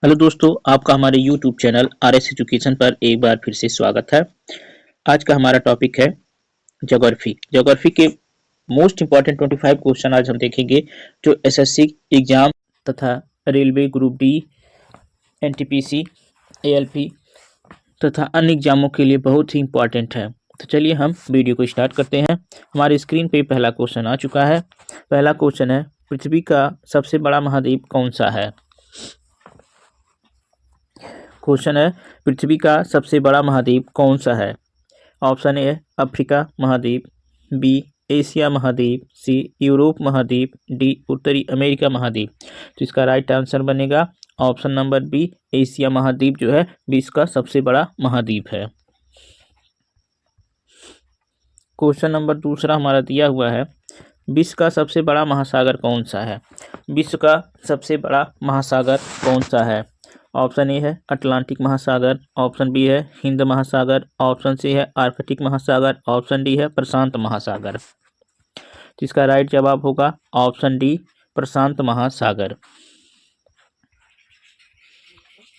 Hello दोस्तों, आपका हमारे YouTube चैनल RS एजुकेशन पर एक बार फिर से स्वागत है। आज का हमारा टॉपिक है ज्योग्राफी। ज्योग्राफी के मोस्ट इम्पॉर्टेंट 25 क्वेश्चन आज हम देखेंगे, जो एसएससी एग्जाम तथा railway group D, NTPC, ALP तथा अन्य एग्जामों के लिए बहुत ही इम्पॉर्टेंट है। तो चलिए हम वीडियो को स्टार्ट करते हैं। हमारे स्क्रीन पे पहला क्वेश्चन आ चुका है। पहला क्वेश्चन है, पृथ्वी का सबसे बड़ा महाद्वीप कौन सा है? क्वेश्चन है, पृथ्वी का सबसे बड़ा महाद्वीप कौन सा है? ऑप्शन ए है अफ्रीका महाद्वीप, बी एशिया महाद्वीप, सी यूरोप महाद्वीप, डी उत्तरी अमेरिका महाद्वीप। तो इसका राइट आंसर बनेगा ऑप्शन नंबर बी, एशिया महाद्वीप जो है विश्व का सबसे बड़ा महाद्वीप है। क्वेश्चन नंबर दूसरा हमारा दिया हुआ है, विश्व का सबसे बड़ा महासागर कौन सा है? विश्व का सबसे बड़ा महासागर कौन सा है? ऑप्शन ए है अटलांटिक महासागर, ऑप्शन बी है हिंद महासागर, ऑप्शन सी है आर्कटिक महासागर, ऑप्शन डी है प्रशांत महासागर। तो इसका राइट जवाब होगा ऑप्शन डी, प्रशांत महासागर।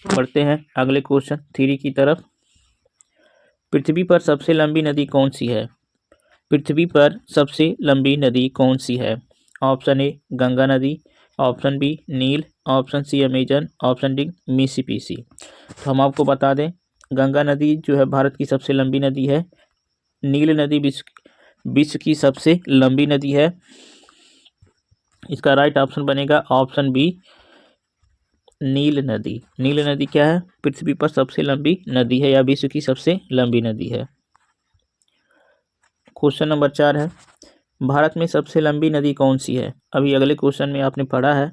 बढ़ते हैं अगले क्वेश्चन 3 की तरफ। पृथ्वी पर सबसे लंबी नदी कौन सी है? पृथ्वी पर सबसे लंबी नदी कौन सी है? ऑप्शन ए गंगा नदी, option B Nile, option C Amazon, option D Mississippi. तो हम आपको बता दें, गंगा नदी जो है भारत की सबसे लंबी नदी है। नील नदी विश्व की सबसे लंबी नदी है। इसका राइट ऑप्शन बनेगा ऑप्शन बी, नील नदी। नील नदी क्या है? पृथ्वी पर सबसे लंबी नदी है या विश्व की सबसे लंबी नदी है। क्वेश्चन नंबर 4 है, भारत में सबसे लंबी नदी कौन सी है? अभी अगले क्वेश्चन में आपने पढ़ा है।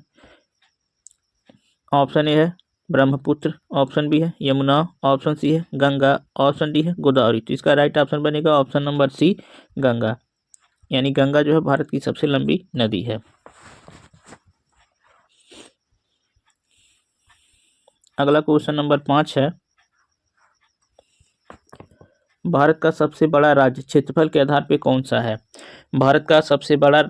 ऑप्शन ए है ब्रह्मपुत्र, ऑप्शन बी है यमुना, ऑप्शन सी है गंगा, ऑप्शन डी है गोदावरी। तो इसका राइट ऑप्शन बनेगा ऑप्शन नंबर सी, गंगा। यानी गंगा जो है भारत की सबसे लंबी नदी है। अगला क्वेश्चन नंबर 5 है, भारत का सबसे बड़ा राज्य क्षेत्रफल के आधार पर कौन सा है? भारत का सबसे बड़ा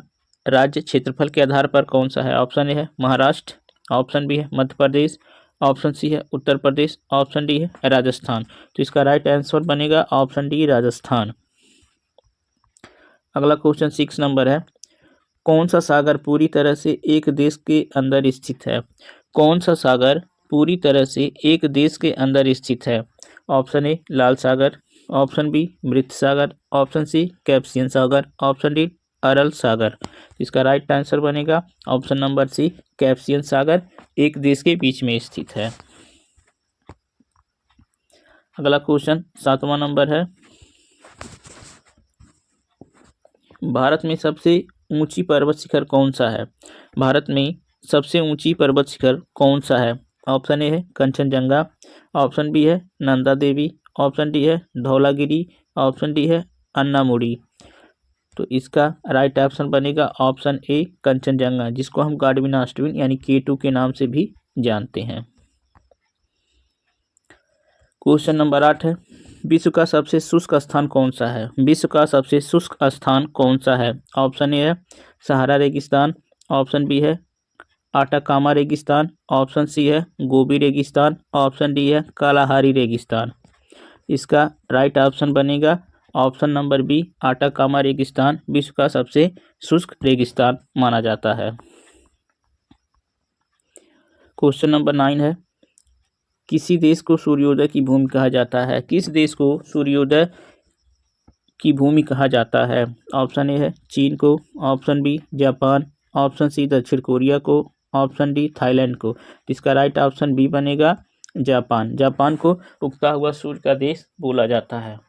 राज्य क्षेत्रफल के आधार पर कौन सा है? ऑप्शन ए है महाराष्ट्र, ऑप्शन बी है मध्य प्रदेश, ऑप्शन सी है उत्तर प्रदेश, ऑप्शन डी है राजस्थान। तो इसका राइट आंसर बनेगा ऑप्शन डी, राजस्थान। अगला क्वेश्चन 6 नंबर है, कौन सा सागर पूरी तरह से एक देश के अंदर स्थित है? कौन सा सागर पूरी तरह से एक देश के अंदर स्थित है? ऑप्शन ए लाल सागर, ऑप्शन बी मृत सागर, ऑप्शन सी कैस्पियन सागर, ऑप्शन डी अरल सागर। इसका राइट आंसर बनेगा ऑप्शन नंबर सी, कैस्पियन सागर एक देश के बीच में स्थित है। अगला क्वेश्चन 7वां नंबर है, भारत में सबसे ऊंची पर्वत शिखर कौन सा है? भारत में सबसे ऊंची पर्वत शिखर कौन सा है? ऑप्शन ए है कंचनजंगा, ऑप्शन बी है नंदा देवी, ऑप्शन डी है धौलागिरी, ऑप्शन डी है अन्नामुडी। तो इसका राइट ऑप्शन बनेगा ऑप्शन ए, कंचनजंगा, जिसको हम गाडविन ऑस्टिन यानी K2 के नाम से भी जानते हैं। क्वेश्चन नंबर 8 है, विश्व का सबसे शुष्क स्थान कौन सा है? विश्व का सबसे शुष्क स्थान कौन सा है? ऑप्शन ए है सहारा रेगिस्तान, ऑप्शन बी है आटाकामा रेगिस्तान, ऑप्शन सी है गोबी रेगिस्तान, ऑप्शन डी है कालाहारी रेगिस्तान। इसका राइट ऑप्शन बनेगा ऑप्शन नंबर बी, आटाकामा रेगिस्तान विश्व का सबसे शुष्क रेगिस्तान माना जाता है। क्वेश्चन नंबर 9 है, किसी देश को सूर्योदय की भूमि कहा जाता है? किस देश को सूर्योदय की भूमि कहा जाता है? ऑप्शन ए है चीन को, option B Japan, option C दक्षिण कोरिया को, ऑप्शन डी थाईलैंड को। इसका राइट ऑप्शन बी बनेगा जापान। जापान को उगता हुआ सूर्य का देश बोला जाता है।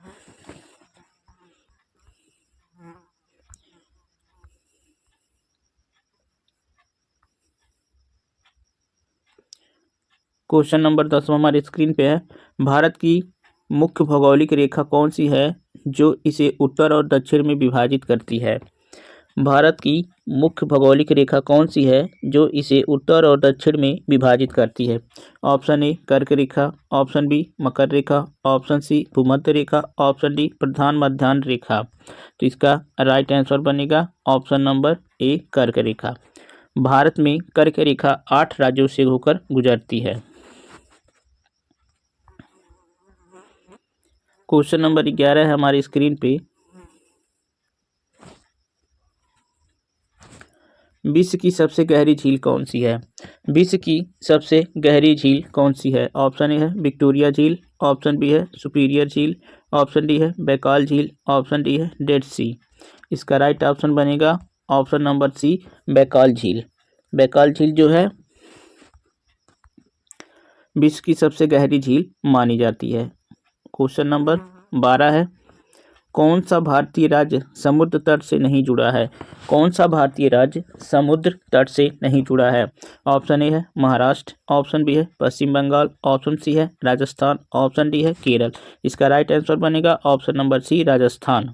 क्वेश्चन नंबर 10 हमारे स्क्रीन पे है, भारत की मुख्य भौगोलिक रेखा कौन सी है जो इसे उत्तर और दक्षिण में विभाजित करती है? भारत की मुख्य भौगोलिक रेखा कौन सी है जो इसे उत्तर और दक्षिण में विभाजित करती है? ऑप्शन ए कर्क रेखा, ऑप्शन बी मकर रेखा, ऑप्शन सी भूमध्य रेखा, ऑप्शन डी प्रधान मध्याह्न रेखा। तो इसका राइट आंसर बनेगा ऑप्शन नंबर ए, कर्क रेखा। भारत में कर्क रेखा 8 राज्यों से होकर गुजरती है। क्वेश्चन नंबर 11 है हमारी स्क्रीन पे। विश्व की सबसे गहरी झील कौन सी है? विश्व की सबसे गहरी झील कौन सी है? ऑप्शन ए है विक्टोरिया झील, ऑप्शन बी है सुपीरियर झील, ऑप्शन डी है बैकाल झील, ऑप्शन डी है डेड सी। इसका राइट ऑप्शन बनेगा ऑप्शन नंबर सी, बैकाल झील। बैकाल झील जो है विश्व की सबसे गहरी झील मानी जाती है। क्वेश्चन नंबर 12 है, कौन सा भारतीय राज्य समुद्र तट से नहीं जुड़ा है? कौन सा भारतीय राज्य समुद्र तट से नहीं जुड़ा है? ऑप्शन ए है महाराष्ट्र, ऑप्शन बी है पश्चिम बंगाल, ऑप्शन सी है राजस्थान, ऑप्शन डी है केरल। इसका राइट आंसर बनेगा ऑप्शन नंबर सी, राजस्थान।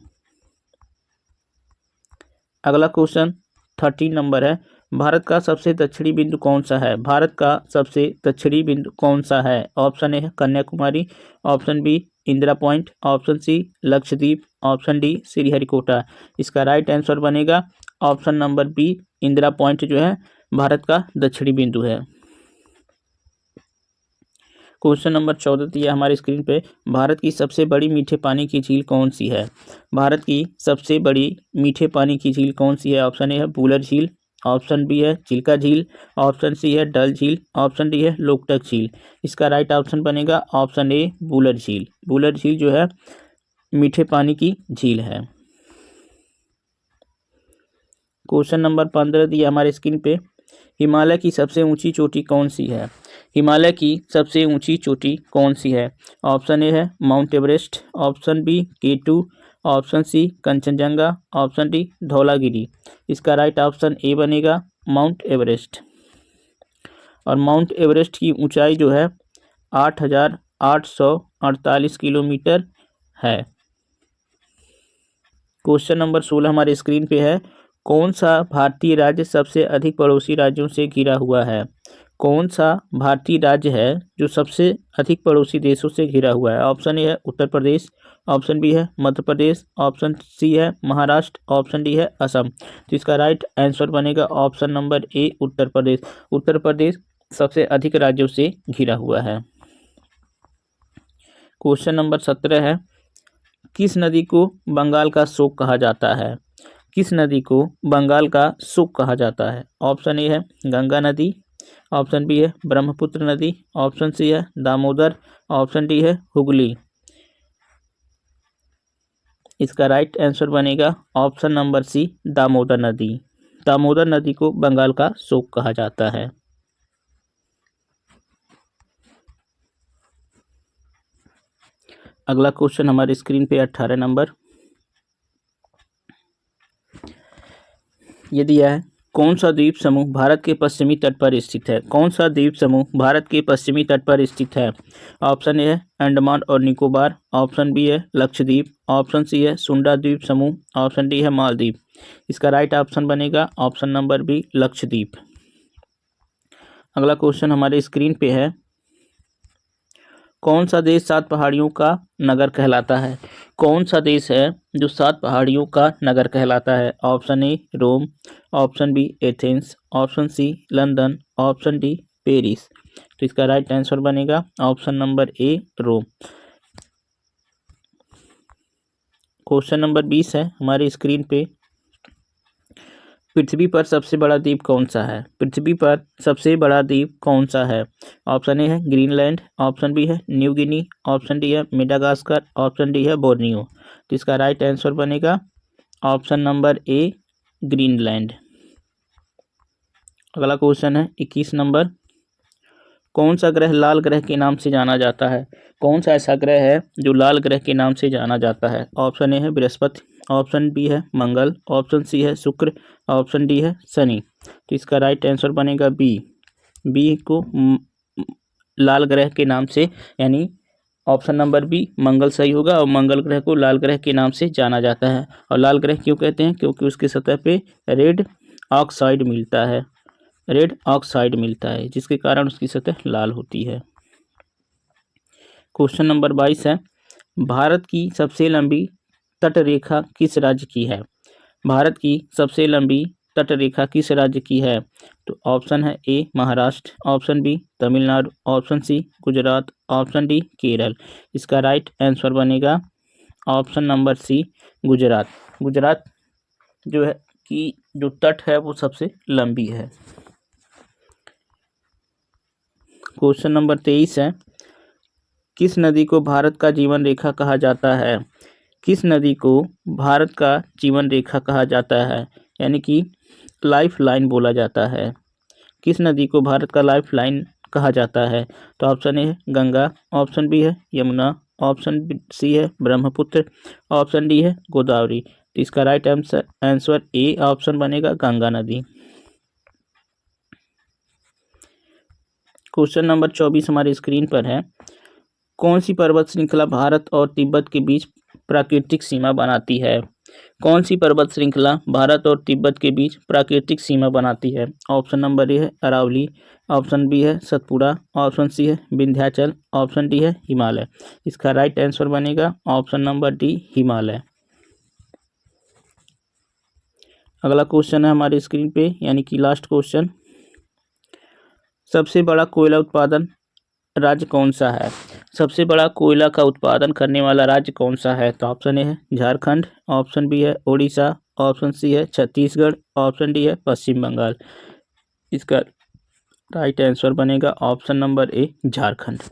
अगला क्वेश्चन 13 नंबर है, भारत का सबसे दक्षिणी बिंदु कौन सा है? भारत का सबसे दक्षिणी बिंदु कौन सा है? ऑप्शन ए है Kanyakumari, option B Indira Point, option C Lakshadweep, option D Sriharikota. इसका राइट आंसर बनेगा option number B, Indira Point जो है भारत का दक्षिणी बिंदु है। क्वेश्चन नंबर 14 दिया हमारी स्क्रीन पे, भारत की सबसे बड़ी मीठे पानी की झील कौन सी है? भारत की सबसे बड़ी मीठे पानी की झील कौन सी है? ऑप्शन ए है वुलर झील, ऑप्शन बी है चिल्का झील, ऑप्शन सी है डल झील, ऑप्शन डी है लोकटक झील। इसका राइट ऑप्शन बनेगा ऑप्शन ए, वुलर झील। वुलर झील जो है मीठे पानी की झील है। क्वेश्चन नंबर 15 दिया हमारे स्क्रीन पे, हिमालय की सबसे ऊंची चोटी कौन सी है? हिमालय की सबसे ऊंची चोटी कौन सी है? ऑप्शन ए है Mount Everest, option B K2, option C Kanchenjunga, option D Dhaulagiri. इसका राइट ऑप्शन ए बनेगा माउंट एवरेस्ट। और माउंट एवरेस्ट की ऊंचाई जो है 8,848 किलोमीटर है। क्वेश्चन नंबर 16 हमारे स्क्रीन पे है, कौन सा भारतीय राज्य सबसे अधिक पड़ोसी राज्यों से घिरा हुआ है? कौन सा भारतीय राज्य है जो सबसे अधिक पड़ोसी देशों से घिरा हुआ है? ऑप्शन ए है उत्तर प्रदेश, ऑप्शन बी है मध्य प्रदेश, ऑप्शन सी है महाराष्ट्र, ऑप्शन डी है असम। तो इसका राइट आंसर बनेगा ऑप्शन नंबर ए, उत्तर प्रदेश। उत्तर प्रदेश सबसे अधिक राज्यों से घिरा हुआ है। क्वेश्चन नंबर 17 है, किस नदी को बंगाल का शोक कहा जाता है? किस नदी को बंगाल का शोक कहा जाता है? ऑप्शन ए है गंगा नदी, ऑप्शन बी है ब्रह्मपुत्र नदी, ऑप्शन सी है दामोदर, ऑप्शन डी है हुगली। इसका राइट आंसर बनेगा ऑप्शन नंबर सी, दामोदर नदी। दामोदर नदी को बंगाल का शोक कहा जाता है। अगला क्वेश्चन हमारे स्क्रीन पे 18 नंबर, ये दिया है, कौन सा द्वीप समूह भारत के पश्चिमी तट पर स्थित है? कौन सा द्वीप समूह भारत के पश्चिमी तट पर स्थित है? ऑप्शन ए है अंडमान और निकोबार, ऑप्शन बी है लक्षद्वीप, ऑप्शन सी है सुंडा द्वीप समूह, ऑप्शन डी है मालदीव। इसका राइट ऑप्शन बनेगा ऑप्शन नंबर बी, लक्षद्वीप। अगला क्वेश्चन हमारे स्क्रीन पे है, कौन सा देश 7 पहाड़ियों का नगर कहलाता है? कौन सा देश है जो 7 पहाड़ियों का नगर कहलाता है? Option A Rome, option B Athens, option C London, option D Paris. तो इसका राइट आंसर बनेगा option number A, Rome. Question number 20 है हमारी स्क्रीन पे, पृथ्वी पर सबसे बड़ा द्वीप कौन सा है? पृथ्वी पर सबसे बड़ा द्वीप कौन सा है? ऑप्शन ए है ग्रीनलैंड, ऑप्शन बी है न्यू गिनी, ऑप्शन डी है मेडागास्कर, ऑप्शन डी है बोर्नियो। तो इसका राइट आंसर बनेगा ऑप्शन नंबर ए, ग्रीनलैंड। अगला क्वेश्चन है 21 नंबर, कौन सा ग्रह लाल ग्रह के नाम से जाना जाता है? कौन सा ऐसा ग्रह है जो लाल ग्रह के नाम से जाना जाता है? ऑप्शन ए है बृहस्पति, ऑप्शन बी है मंगल, ऑप्शन सी है शुक्र, ऑप्शन डी है शनि। तो इसका राइट आंसर बनेगा बी। बी को लाल ग्रह के नाम से, यानी ऑप्शन नंबर बी मंगल सही होगा, और मंगल ग्रह को लाल ग्रह के नाम से जाना जाता है। और लाल ग्रह क्यों कहते हैं? क्योंकि उसकी सतह पे रेड ऑक्साइड मिलता है, रेड ऑक्साइड मिलता है, जिसके कारण उसकी सतह लाल होती है। क्वेश्चन नंबर 22 है, भारत की सबसे लंबी तटरेखा किस राज्य की है? भारत की सबसे लंबी तटरेखा किस राज्य की है? तो ऑप्शन है A Maharashtra, option B Tamil Nadu, option C Gujarat, option D Kerala. इसका राइट आंसर बनेगा option number C Gujarat. Gujarat जो है कि जो तट है वो सबसे लंबी है। क्वेश्चन नंबर 23 है, किस नदी को भारत का जीवन रेखा कहा जाता है? किस नदी को भारत का जीवन रेखा कहा जाता है, यानी कि लाइफ लाइन बोला जाता है? किस नदी को भारत का लाइफ लाइन कहा जाता है? तो ऑप्शन ए है गंगा, ऑप्शन बी है यमुना, ऑप्शन सी है ब्रह्मपुत्र, ऑप्शन डी है गोदावरी। तो इसका राइट आंसर ए ऑप्शन बनेगा गंगा नदी। क्वेश्चन नंबर 24 हमारी स्क्रीन पर है, कौन सी पर्वत श्रृंखला भारत और तिब्बत के बीच प्राकृतिक सीमा बनाती है? कौन सी पर्वत श्रृंखला भारत और तिब्बत के बीच प्राकृतिक सीमा बनाती है? ऑप्शन नंबर ए है अरावली, ऑप्शन बी है सतपुड़ा, ऑप्शन सी है विंध्याचल, ऑप्शन डी है हिमालय। इसका राइट आंसर बनेगा ऑप्शन नंबर डी हिमालय। अगला क्वेश्चन है हमारी स्क्रीन पे, यानी कि लास्ट क्वेश्चन, सबसे बड़ा कोयला उत्पादन राज्य कौन सा है? सबसे बड़ा कोयला का उत्पादन करने वाला राज्य कौन सा है? तो ऑप्शन ए है झारखंड, ऑप्शन बी है ओडिशा, ऑप्शन सी है छत्तीसगढ़, ऑप्शन डी है पश्चिम बंगाल। इसका राइट आंसर बनेगा ऑप्शन नंबर ए झारखंड।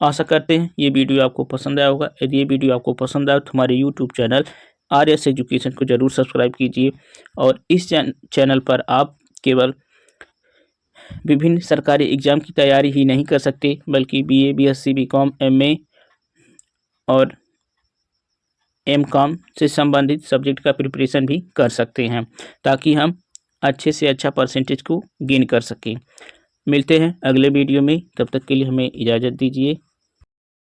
आशा करते हैं ये वीडियो आपको पसंद आया होगा। यदि ये वीडियो आपको पसंद आया तो हमारे यूट्यूब चैनल RS एजुकेशन को ज़रूर सब्सक्राइब कीजिए। और इस चैनल पर आप केवल विभिन्न सरकारी एग्जाम की तैयारी ही नहीं कर सकते, बल्कि BA, BSc, BCom, MA और MCom से संबंधित सब्जेक्ट का प्रिपरेशन भी कर सकते हैं, ताकि हम अच्छे से अच्छा परसेंटेज को गेन कर सकें। मिलते हैं अगले वीडियो में, तब तक के लिए हमें इजाज़त दीजिए।